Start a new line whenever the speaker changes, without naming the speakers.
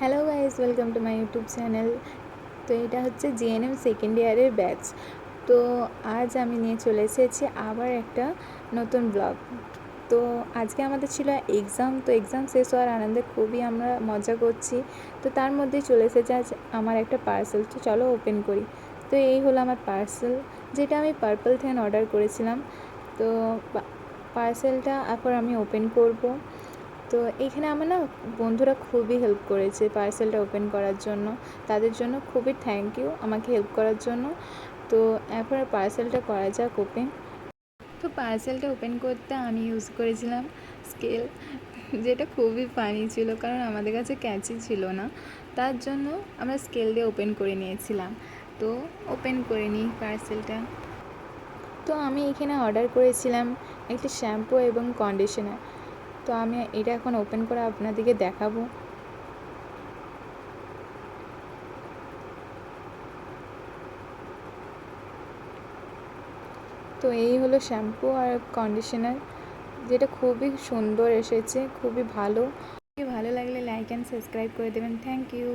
Hello guys, welcome to my YouTube channel. তো এটা হচ্ছে জিএনএম সেকেন্ড ইয়ারের ব্যাচ। তো আজ আমি নিয়ে চলে এসেছি আবার একটা নতুন ব্লগ। তো আজকে আমাদের ছিল এক্সাম। তো এক্সাম শেষ হওয়ার আনন্দে খুবই আমরা মজা করছি। তো তার মধ্যেই চলে এসেছে আজ আমার একটা পার্সেল। তো চলো ওপেন করি। তো এই হলো আমার পার্সেল, যেটা আমি পার্পল থেকে অর্ডার করেছিলাম। তো পার্সেলটা এখন আমি ওপেন করব। তো এইখানে আমার না বন্ধুরা খুবই হেল্প করেছে পার্সেলটা ওপেন করার জন্য। তাদের জন্য খুবই থ্যাংক ইউ আমাকে হেল্প করার জন্য। তো এখন পার্সেলটা করা যাক ওপেন। তো পার্সেলটা ওপেন করতে আমি ইউজ করেছিলাম স্কেল, যেটা খুবই ফানি ছিল কারণ আমাদের কাছে ক্যাচি ছিল না। তার জন্য আমরা স্কেল দিয়ে ওপেন করে নিয়েছিলাম। তো ওপেন করে নিই পার্সেলটা। তো আমি এখানে অর্ডার করেছিলাম একটা শ্যাম্পু এবং কন্ডিশনার। তো আমি এটা এখন ওপেন করে আপনাদেরকে দেখাবো। তো এই হলো শ্যাম্পু আর কন্ডিশনার, যেটা খুবই সুন্দর এসেছে, খুবই ভালো। লাগলে লাইক অ্যান্ড সাবস্ক্রাইব করে দেবেন। Thank you.